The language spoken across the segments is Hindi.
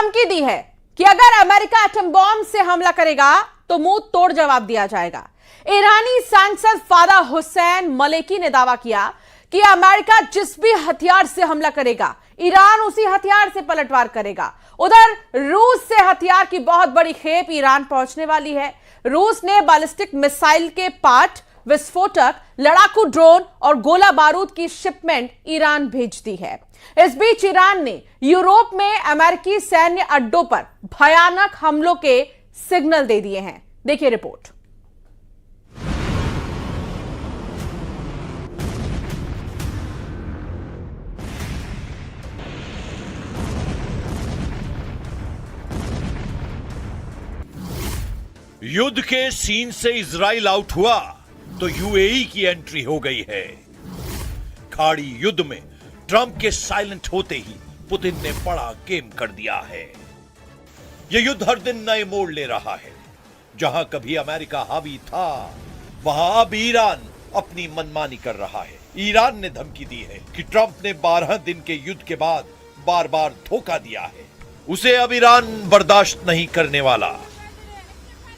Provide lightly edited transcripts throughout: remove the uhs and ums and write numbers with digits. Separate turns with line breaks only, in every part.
धमकी दी है कि अगर अमेरिका एटम बॉम्ब से हमला करेगा तो मुंह तोड़ जवाब दिया जाएगा। ईरानी सांसद फादा हुसैन मलेकी ने दावा किया कि अमेरिका जिस भी हथियार से हमला करेगा, ईरान उसी हथियार से पलटवार करेगा। उधर रूस से हथियार की बहुत बड़ी खेप ईरान पहुंचने वाली है। रूस ने बैलिस्टिक मिसाइल के पार्ट, विस्फोटक, लड़ाकू ड्रोन और गोला बारूद की शिपमेंट ईरान भेज दी है। इस बीच ईरान ने यूरोप में अमेरिकी सैन्य अड्डों पर भयानक हमलों के सिग्नल दे दिए हैं। देखिए रिपोर्ट।
युद्ध के सीन से इजराइल आउट हुआ तो यूएई की एंट्री हो गई है। खाड़ी युद्ध में ट्रंप के साइलेंट होते ही पुतिन ने बड़ा गेम कर दिया है। यह युद्ध हर दिन नए मोड़ ले रहा है। जहां कभी अमेरिका हावी था, वहां अब ईरान अपनी मनमानी कर रहा है। ईरान ने धमकी दी है कि ट्रंप ने 12 दिन के युद्ध के बाद बार बार धोखा दिया है। उसे अब ईरान बर्दाश्त नहीं करने वाला।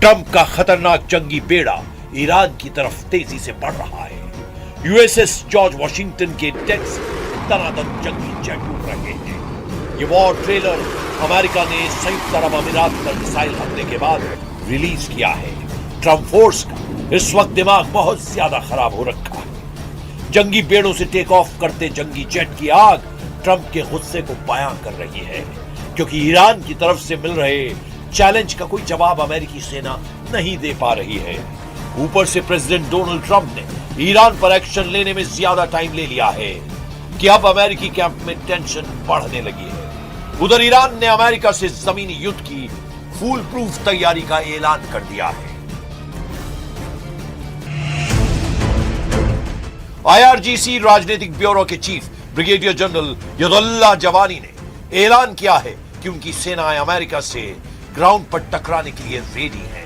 ट्रंप का खतरनाक जंगी बेड़ा ईरान की तरफ तेजी से बढ़ रहा है। यूएसएस जॉर्ज वॉशिंगटन के डेक से तनातन जंगी जेट उड़ रहे हैं। ये वॉर ट्रेलर अमेरिका ने संयुक्त अरब अमीरात पर मिसाइल हमले के बाद रिलीज किया है। ट्रंप फोर्स का इस वक्त दिमाग बहुत ज्यादा खराब हो रखा है। जंगी बेड़ों से टेक ऑफ करते जंगी जेट की आग ट्रंप के गुस्से को बयां कर रही है, क्योंकि ईरान की तरफ से मिल रहे चैलेंज का कोई जवाब अमेरिकी सेना नहीं दे पा रही है। ऊपर से प्रेसिडेंट डोनाल्ड ट्रंप ने ईरान पर एक्शन लेने में ज्यादा टाइम ले लिया है कि अब अमेरिकी कैंप में टेंशन बढ़ने लगी है। उधर ईरान ने अमेरिका से जमीनी युद्ध की फूल प्रूफ तैयारी का ऐलान कर दिया है। आईआरजीसी राजनीतिक ब्यूरो के चीफ ब्रिगेडियर जनरल यदुल्लाह जवानी ने ऐलान किया है कि उनकी सेनाएं अमेरिका से ग्राउंड पर टकराने के लिए रेडी हैं।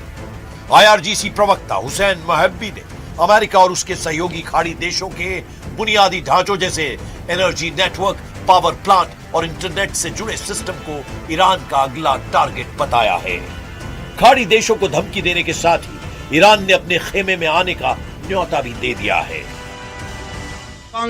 आईआरजीसी प्रवक्ता हुसैन महब्बी ने अमेरिका और उसके सहयोगी खाड़ी देशों के बुनियादी ढांचों जैसे एनर्जी नेटवर्क, पावर प्लांट और इंटरनेट से जुड़े सिस्टम को ईरान का अगला टारगेट बताया है। खाड़ी देशों को धमकी देने के साथ ही ईरान ने अपने खेमे में आने का न्योता भी दे दिया है।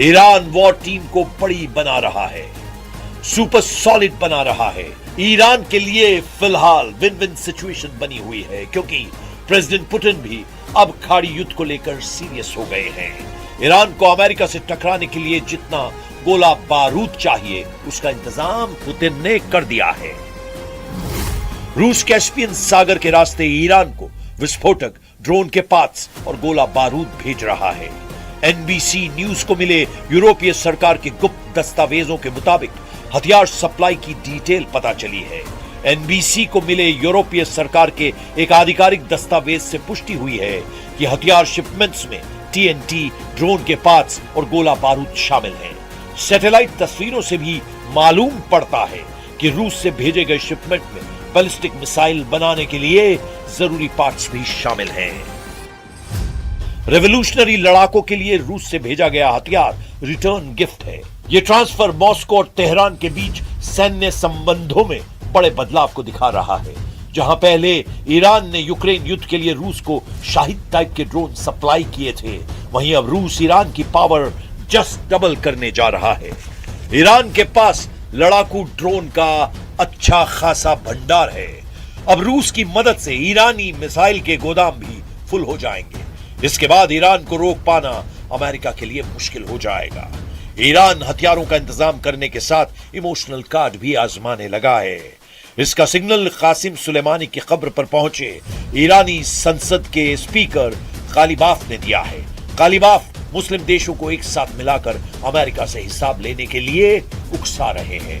ईरान वॉर टीम को बड़ी बना रहा है, सुपर सॉलिड बना रहा है। ईरान के लिए फिलहाल विन विन सिचुएशन बनी हुई है, क्योंकि प्रेसिडेंट पुतिन भी अब खाड़ी युद्ध को लेकर सीरियस हो गए हैं। ईरान को अमेरिका से टकराने के लिए जितना गोला बारूद चाहिए उसका इंतजाम पुतिन ने कर दिया है। रूस कैस्पियन सागर के रास्ते ईरान को विस्फोटक, ड्रोन के पार्ट्स और गोला बारूद भेज रहा है। एनबीसी न्यूज को मिले यूरोपीय सरकार के गुप्त दस्तावेजों के मुताबिक हथियार सप्लाई की डिटेल पता चली है। एनबीसी को मिले यूरोपीय सरकार के एक आधिकारिक दस्तावेज से पुष्टि हुई है कि हथियार शिपमेंट्स में टीएनटी, ड्रोन के पार्ट्स और गोला बारूद शामिल हैं। सैटेलाइट तस्वीरों से भी मालूम पड़ता है कि रूस से भेजे गए शिपमेंट में बैलिस्टिक मिसाइल बनाने के लिए जरूरी पार्ट्स भी शामिल हैं। रेवोल्यूशनरी लड़ाकों के लिए रूस से भेजा गया हथियार रिटर्न गिफ्ट है। यह ट्रांसफर मॉस्को और तेहरान के बीच सैन्य संबंधों में बड़े बदलाव को दिखा रहा है। जहां पहले ईरान ने यूक्रेन युद्ध के लिए रूस को शाहिद टाइप के ड्रोन सप्लाई किए थे, वहीं अब रूस ईरान की पावर जस्ट डबल करने जा रहा है। ईरान के पास लड़ाकू ड्रोन का अच्छा खासा भंडार है। अब रूस की मदद से ईरानी मिसाइल के गोदाम भी फुल हो जाएंगे। इसके बाद ईरान को रोक पाना अमेरिका के लिए मुश्किल हो जाएगा। ईरान हथियारों का इंतजाम करने के साथ इमोशनल कार्ड भी आजमाने लगा है। इसका सिग्नल कासिम सुलेमानी की कब्र पर पहुंचे ईरानी संसद के स्पीकर गालिबाफ ने दिया है। गालिबाफ मुस्लिम देशों को एक साथ मिलाकर अमेरिका से हिसाब लेने के लिए उकसा रहे हैं।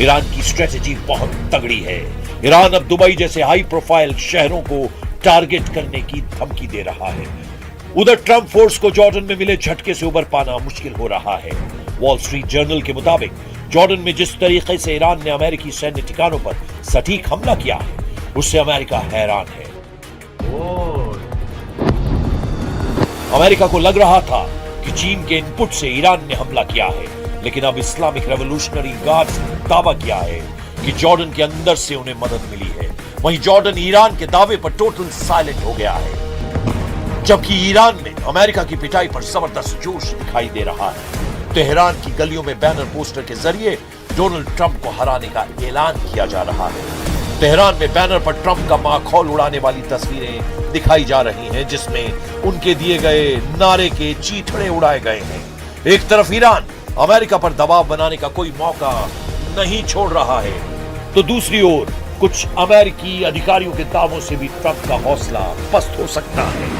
ईरान की स्ट्रेटेजी बहुत तगड़ी है। ईरान अब दुबई जैसे हाई प्रोफाइल शहरों को टारगेट करने की धमकी दे रहा है। उधर ट्रंप फोर्स को जॉर्डन में मिले झटके से उबर पाना मुश्किल हो रहा है। वॉल स्ट्रीट जर्नल के मुताबिक जॉर्डन में जिस तरीके से ईरान ने अमेरिकी सैन्य ठिकानों पर सटीक हमला किया है, उससे अमेरिका हैरान है। अमेरिका को लग रहा था कि चीन के इनपुट से ईरान ने हमला किया है, लेकिन अब इस्लामिक रेवोल्यूशनरी गार्ड्स ने दावा किया है कि जॉर्डन के अंदर से उन्हें मदद मिली है। वहीं जॉर्डन ईरान के दावे पर टोटल साइलेंट हो गया है, जबकि ईरान में अमेरिका की पिटाई पर जबरदस्त जोश दिखाई दे रहा है। तेहरान की गलियों में बैनर पोस्टर के जरिए डोनाल्ड ट्रंप को हराने का ऐलान किया जा रहा है। तेहरान में बैनर पर ट्रंप का माखौल उड़ाने वाली तस्वीरें दिखाई जा रही हैं, जिसमें उनके दिए गए नारे के चीथड़े उड़ाए गए हैं। एक तरफ ईरान अमेरिका पर दबाव बनाने का कोई मौका नहीं छोड़ रहा है, तो दूसरी ओर कुछ अमेरिकी अधिकारियों के दावों से भी ट्रंप का हौसला पस्त हो सकता है।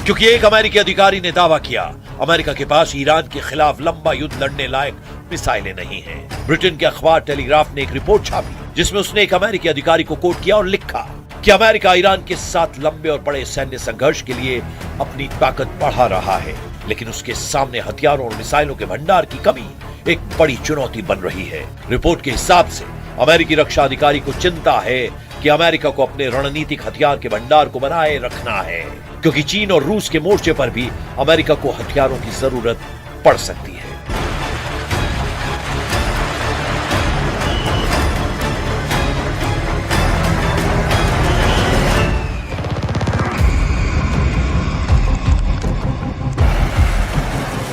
क्योंकि एक अमेरिकी अधिकारी ने दावा किया, अमेरिका के पास ईरान के खिलाफ लंबा युद्ध लड़ने लायक मिसाइलें नहीं हैं। ब्रिटेन के अखबार टेलीग्राफ ने एक रिपोर्ट छापी, जिसमें उसने एक अमेरिकी अधिकारी को कोट किया और लिखा कि अमेरिका ईरान के साथ लंबे और बड़े सैन्य संघर्ष के लिए अपनी ताकत बढ़ा रहा है, लेकिन उसके सामने हथियारों और मिसाइलों के भंडार की कमी एक बड़ी चुनौती बन रही है। रिपोर्ट के हिसाब से अमेरिकी रक्षा अधिकारी को चिंता है कि अमेरिका को अपने रणनीतिक हथियार के भंडार को बनाए रखना है, क्योंकि चीन और रूस के मोर्चे पर भी अमेरिका को हथियारों की जरूरत पड़ सकती है।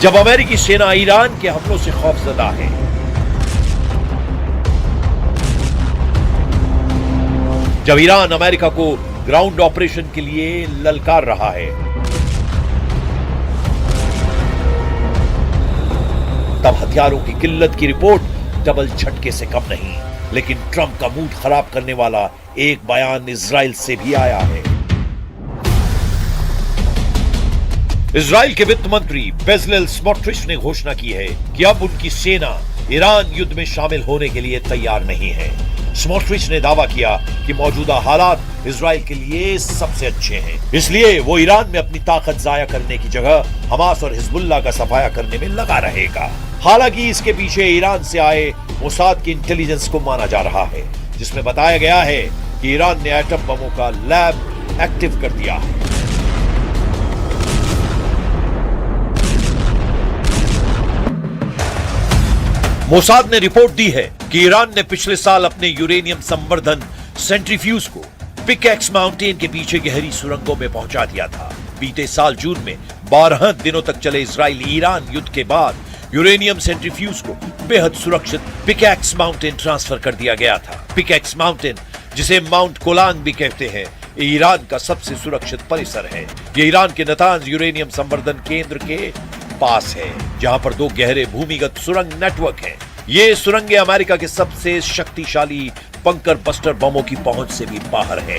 जब अमेरिकी सेना ईरान के हमलों से खौफजदा है, जब ईरान अमेरिका को ग्राउंड ऑपरेशन के लिए ललकार रहा है, तब हथियारों की किल्लत की रिपोर्ट डबल झटके से कम नहीं। लेकिन ट्रंप का मूड खराब करने वाला एक बयान इजराइल से भी आया है। इजराइल के वित्त मंत्री बेजलेल स्मोट्रिच ने घोषणा की है कि अब उनकी सेना ईरान युद्ध में शामिल होने के लिए तैयार नहीं है। स्मोट्रिच ने दावा किया कि मौजूदा हालात इजराइल के लिए सबसे अच्छे हैं, इसलिए वो ईरान में अपनी ताकत जाया करने की जगह हमास और हिजबुल्लाह का सफाया करने में लगा रहेगा। हालांकि इसके पीछे ईरान से आए मोसाद की इंटेलिजेंस को माना जा रहा है, जिसमें बताया गया है कि ईरान ने एटम बमों का लैब एक्टिव कर दिया है। मोसाद ने रिपोर्ट दी है कि ईरान ने पिछले साल अपने यूरेनियम संवर्धन सेंट्रीफ्यूज को पिकैक्स माउंटेन के पीछे गहरी सुरंगों में पहुंचा दिया था। बीते साल जून में 12 दिनों तक चले इजराइल ईरान युद्ध के बाद यूरेनियम सेंट्रीफ्यूज को बेहद सुरक्षित पिकैक्स माउंटेन ट्रांसफर कर दिया गया था। पिकैक्स माउंटेन, जिसे माउंट कोलांग भी कहते हैं, ईरान का सबसे सुरक्षित परिसर है। ये ईरान के नतांज यूरेनियम संवर्धन केंद्र के पास है, जहां पर 2 गहरे भूमिगत सुरंग नेटवर्क हैं। ये सुरंगें अमेरिका के सबसे शक्तिशाली बंकर बस्टर बमों की पहुंच से भी बाहर है।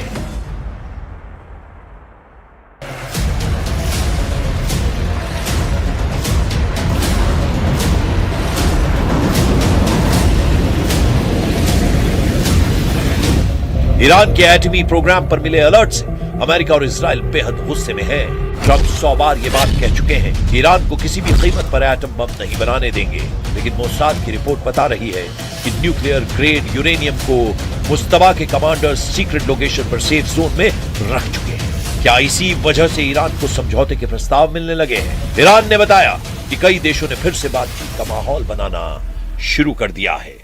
ईरान के एटमी प्रोग्राम पर मिले अलर्ट से अमेरिका और इजराइल बेहद गुस्से में है। ट्रंप 100 बार ये बात कह चुके हैं कि ईरान को किसी भी कीमत पर एटम बम नहीं बनाने देंगे, लेकिन मोसाद की रिपोर्ट बता रही है कि न्यूक्लियर ग्रेड यूरेनियम को मुश्तबा के कमांडर्स सीक्रेट लोकेशन पर सेफ जोन में रख चुके हैं। क्या इसी वजह से ईरान को समझौते के प्रस्ताव मिलने लगे हैं? ईरान ने बताया कि कई देशों ने फिर से बातचीत का माहौल बनाना शुरू कर दिया है।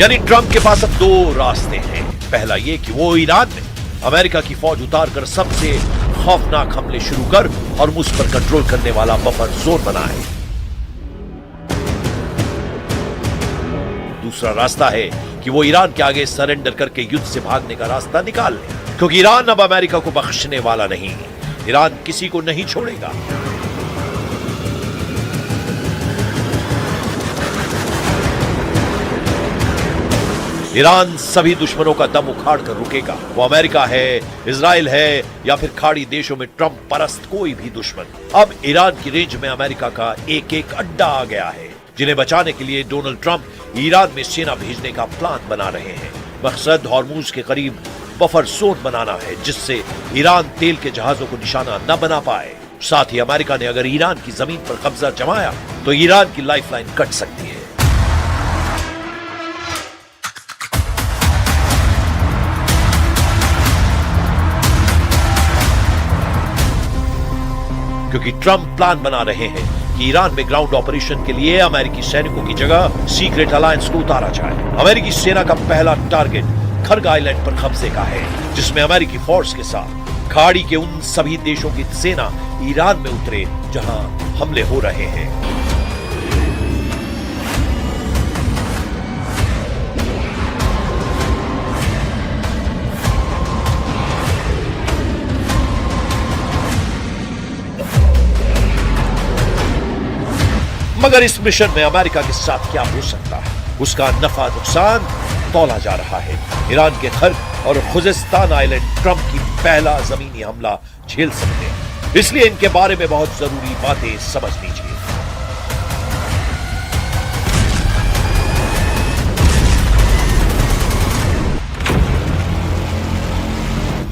यानी ट्रंप के पास अब दो रास्ते हैं। पहला ये कि वो ईरान में अमेरिका की फौज उतारकर सबसे खौफनाक हमले शुरू कर और मुझ पर कंट्रोल करने वाला बफर जोन बनाए। दूसरा रास्ता है कि वो ईरान के आगे सरेंडर करके युद्ध से भागने का रास्ता निकाल ले, क्योंकि ईरान अब अमेरिका को बख्शने वाला नहीं। ईरान किसी को नहीं छोड़ेगा। ईरान सभी दुश्मनों का दम उखाड़ कर रुकेगा। वो अमेरिका है, इजराइल है या फिर खाड़ी देशों में ट्रंप परस्त कोई भी दुश्मन। अब ईरान की रेंज में अमेरिका का एक एक अड्डा आ गया है, जिन्हें बचाने के लिए डोनाल्ड ट्रंप ईरान में सेना भेजने का प्लान बना रहे हैं। मकसद हॉर्मुज के करीब बफर जोन बनाना है, जिससे ईरान तेल के जहाजों को निशाना न बना पाए। साथ ही अमेरिका ने अगर ईरान की जमीन पर कब्जा जमाया तो ईरान की लाइफलाइन कट सकती है। क्योंकि ट्रंप प्लान बना रहे हैं कि ईरान में ग्राउंड ऑपरेशन के लिए अमेरिकी सैनिकों की जगह सीक्रेट अलायंस को उतारा जाए। अमेरिकी सेना का पहला टारगेट खर्ग आइलैंड पर कब्जे का है, जिसमें अमेरिकी फोर्स के साथ खाड़ी के उन सभी देशों की सेना ईरान में उतरे जहां हमले हो रहे हैं। मगर इस मिशन में अमेरिका के साथ क्या हो सकता है, उसका नफा नुकसान तौला जा रहा है। ईरान के खर्ग और खुजिस्तान आइलैंड ट्रंप की पहला जमीनी हमला झेल सकते हैं, इसलिए इनके बारे में बहुत जरूरी बातें समझ लीजिए।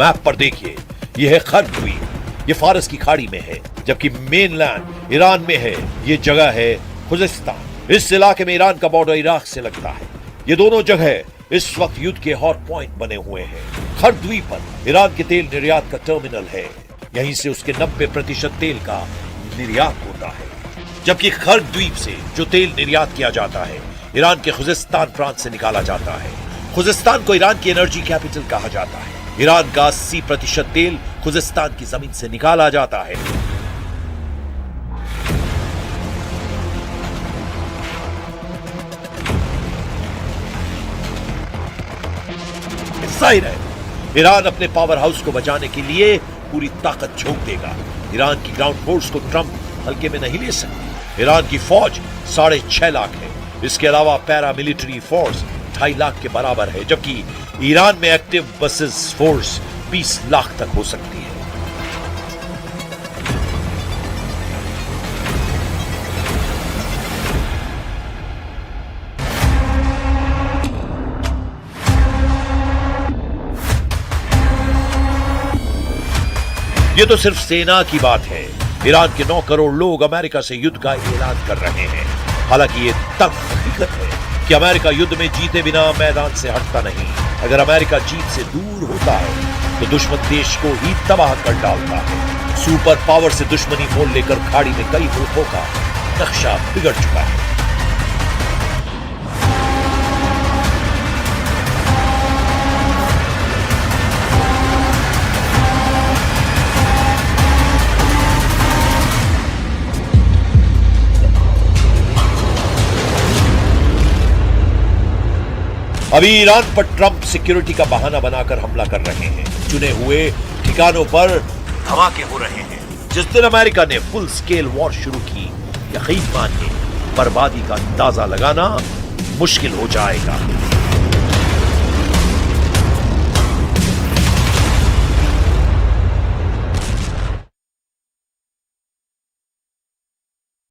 मैप पर देखिए, यह है खर्ग द्वीप, ये फारस की खाड़ी में है, जबकि मेनलैंड ईरान में है। ये जगह है खुजिस्तान। इस इलाके में ईरान का बॉर्डर इराक से लगता है। ये दोनों जगह इस वक्त युद्ध के हॉट पॉइंट बने हुए हैं। खर्ग द्वीप पर ईरान के तेल निर्यात का टर्मिनल है, यहीं से उसके 90% तेल का निर्यात होता है। जबकि खर्ग द्वीप से जो तेल निर्यात किया जाता है, ईरान के खुजिस्तान प्रांत से निकाला जाता है। खुजिस्तान को ईरान की एनर्जी कैपिटल कहा जाता है। ईरान का 80% तेल खुजिस्तान की जमीन से निकाला जाता है। जाहिर है, ईरान अपने पावर हाउस को बचाने के लिए पूरी ताकत झोंक देगा। ईरान की ग्राउंड फोर्स को ट्रंप हल्के में नहीं ले सकते। ईरान की फौज 6.5 लाख है। इसके अलावा पैरामिलिट्री फोर्स 2.5 लाख के बराबर है, जबकि ईरान में एक्टिव बसेस फोर्स 20 लाख तक हो सकती है। ये तो सिर्फ सेना की बात है। ईरान के 9 करोड़ लोग अमेरिका से युद्ध का ऐलान कर रहे हैं। हालांकि ये तब हकीकत है कि अमेरिका युद्ध में जीते बिना मैदान से हटता नहीं। अगर अमेरिका जीत से दूर होता है तो दुश्मन देश को ही तबाह कर डालता है। सुपर पावर से दुश्मनी मोल लेकर खाड़ी में कई मुल्कों का नक्शा बिगड़ चुका है। अभी ईरान पर ट्रंप सिक्योरिटी का बहाना बनाकर हमला कर रहे हैं। चुने हुए ठिकानों पर धमाके हो रहे हैं। जिस दिन अमेरिका ने फुल स्केल वॉर शुरू की, यकीन मानिए बर्बादी का अंदाजा लगाना मुश्किल हो जाएगा।